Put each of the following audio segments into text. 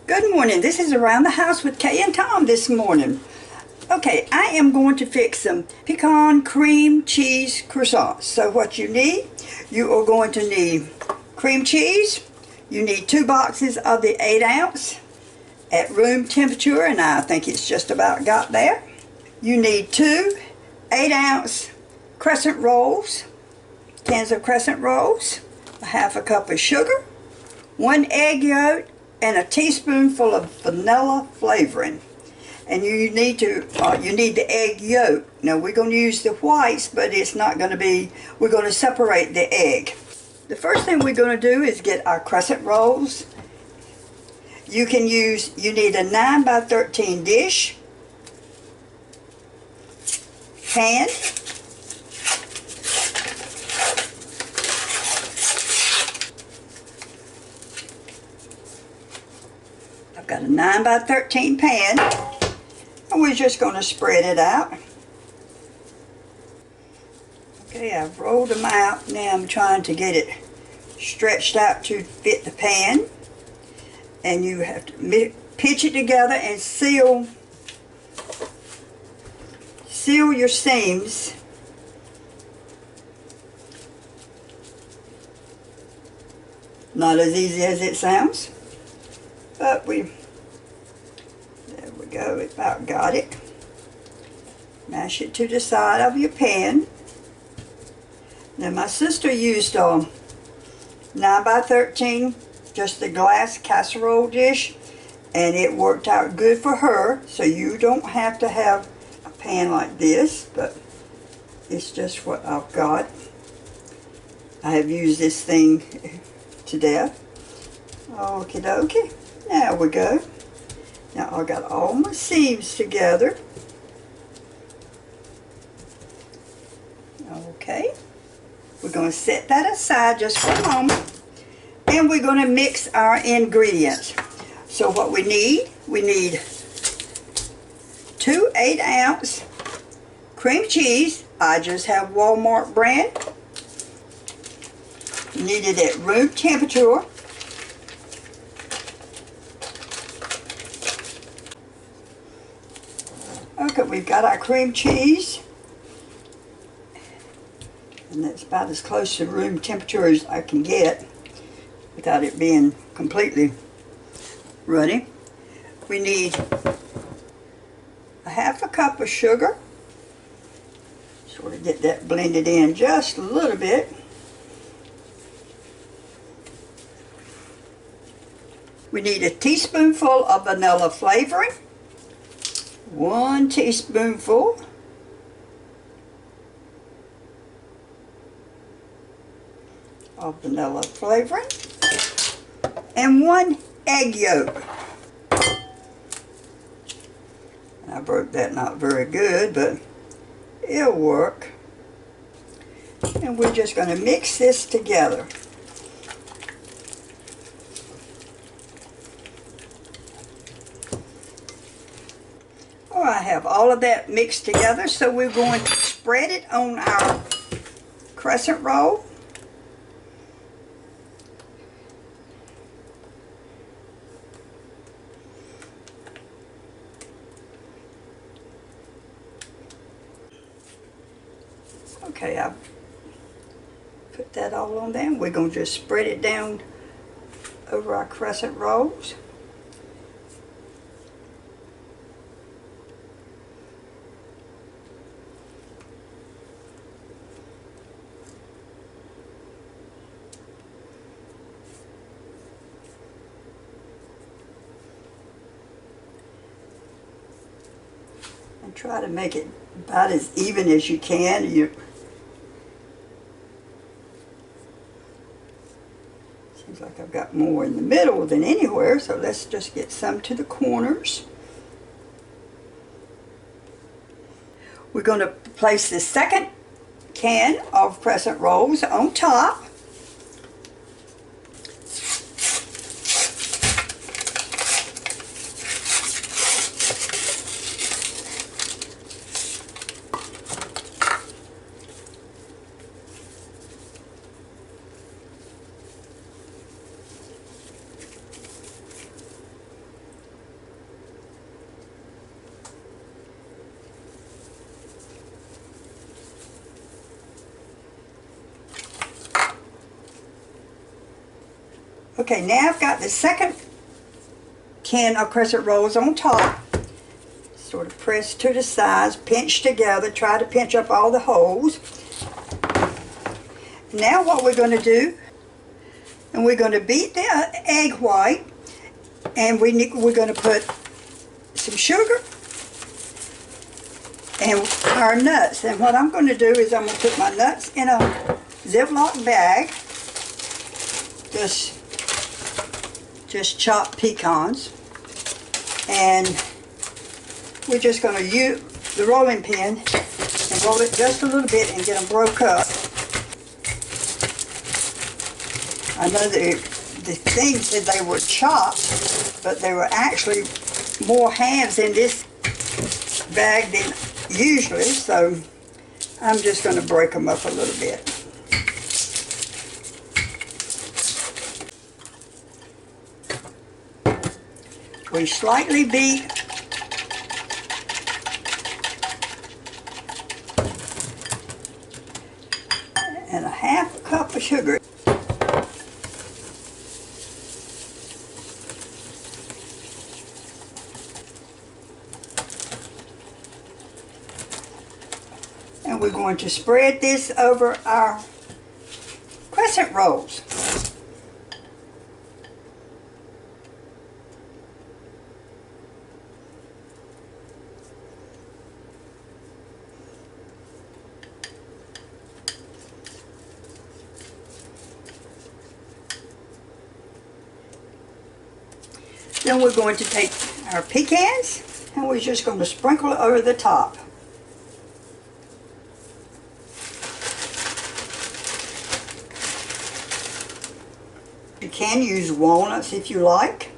Good morning. This is Around the House with Kay and Tom this morning. Okay, I am going to fix some pecan cream cheese croissants. So what you need, you are going to need cream cheese. You need 2 boxes of the 8-ounce at room temperature, and I think it's just about got there. You need 2 8-ounce Crescent rolls, cans of Crescent rolls, a half a cup of sugar, 1 egg yolk, and a teaspoonful of vanilla flavoring. And you need the egg yolk. Now we're going to use the whites, but it's not going to be, we're going to separate the egg. The first thing we're going to do is get our Crescent rolls. You need a 9 by 13 dish, pan, I've got a 9 by 13 pan, and we're just going to spread it out. Okay, I've rolled them out. Now I'm trying to get it stretched out to fit the pan. And you have to pinch it together and seal your seams. Not as easy as it sounds, but there we go, we about got it. Mash it to the side of your pan. Now my sister used 9 by 13, just a glass casserole dish, and it worked out good for her. So you don't have to have a pan like this, but it's just what I've got. I have used this thing to death. Okie dokie. There we go. Now I've got all my seams together. Okay. We're going to set that aside just for a moment. And we're going to mix our ingredients. So what we need 2 8-ounce cream cheese. I just have Walmart brand. Need it at room temperature. Okay, we've got our cream cheese. And that's about as close to room temperature as I can get without it being completely runny. We need a half a cup of sugar. Sort of get that blended in just a little bit. We need a teaspoonful of vanilla flavoring. 1 teaspoonful. Of vanilla flavoring. And 1 egg yolk. I broke that not very good, but it'll work. And we're just going to mix this together. Oh, I have all of that mixed together, so we're going to spread it on our Crescent roll. Okay, I've put that all on there. We're going to just spread it down over our Crescent rolls. And try to make it about as even as you can. Seems like I've got more in the middle than anywhere, so let's just get some to the corners. We're going to place the second can of Crescent rolls on top. Okay, now I've got the second can of crescent rolls on top. Sort of press to the sides, pinch together, try to pinch up all the holes. Now what we're going to do, and we're going to beat the egg white, and we're going to put some sugar and our nuts. And what I'm going to do is I'm going to put my nuts in a Ziploc bag, just chopped pecans, and we're just going to use the rolling pin and roll it just a little bit and get them broke up. I know the thing said they were chopped, but they were actually more halves in this bag than usually, so I'm just going to break them up a little bit. We slightly beat and a half a cup of sugar. And we're going to spread this over our crescent rolls. Then we're going to take our pecans and we're just going to sprinkle it over the top. You can use walnuts if you like.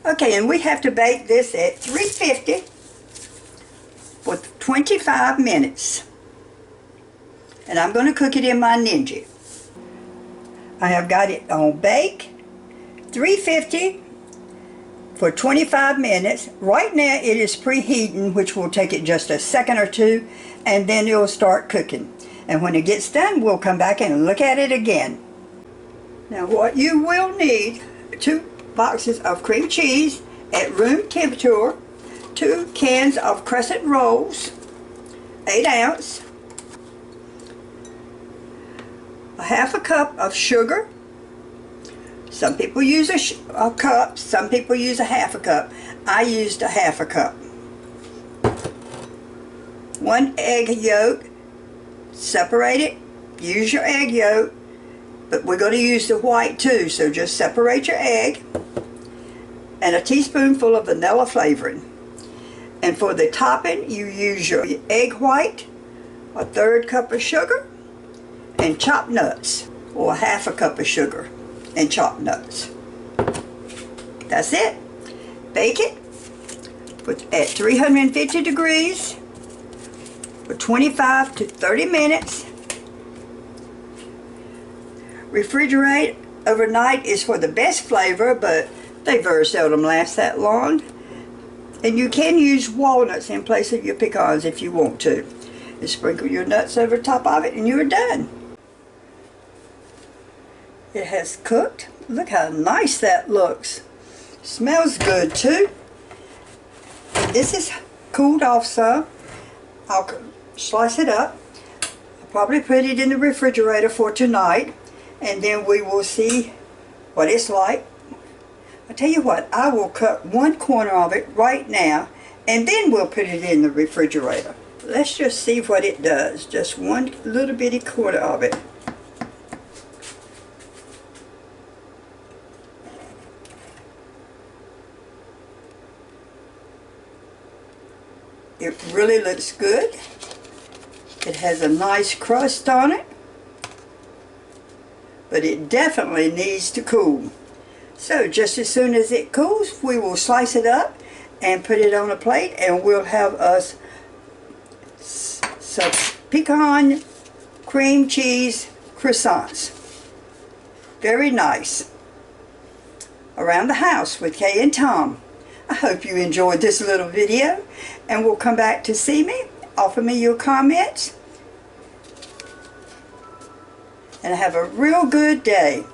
Okay, and we have to bake this at 350 for 25 minutes. And I'm going to cook it in my Ninja. I have got it on bake, 350 for 25 minutes. Right now it is preheating, which will take it just a second or two, and then it will start cooking. And when it gets done, we'll come back and look at it again. Now what you will need, 2 boxes of cream cheese at room temperature, 2 cans of crescent rolls, 8 ounce, a half a cup of sugar. Some people use a cup, some people use a half a cup. I used a half a cup. 1 egg yolk, separate it, use your egg yolk, but we're going to use the white too, so just separate your egg, and a teaspoonful of vanilla flavoring. And for the topping, you use your egg white, a 1/3 cup of sugar, and chopped nuts, or a half a cup of sugar and chopped nuts. That's it. Bake it at 350 degrees for 25 to 30 minutes. Refrigerate overnight is for the best flavor, but they very seldom last that long. And you can use walnuts in place of your pecans if you want to. And sprinkle your nuts over top of it and you're done. It has cooked. Look how nice that looks. Smells good too. This is cooled off some. I'll slice it up. I'll probably put it in the refrigerator for tonight, and then we will see what it's like. I'll tell you what, I will cut 1 corner of it right now, and then we'll put it in the refrigerator. Let's just see what it does. Just 1 little bitty corner of it. It really looks good. It has a nice crust on it, but it definitely needs to cool. So just as soon as it cools, we will slice it up and put it on a plate, and we'll have us some pecan cream cheese croissants. Very nice. Around the house with Kay and Tom. I hope you enjoyed this little video and will come back to see me. Offer me your comments. and have a real good day.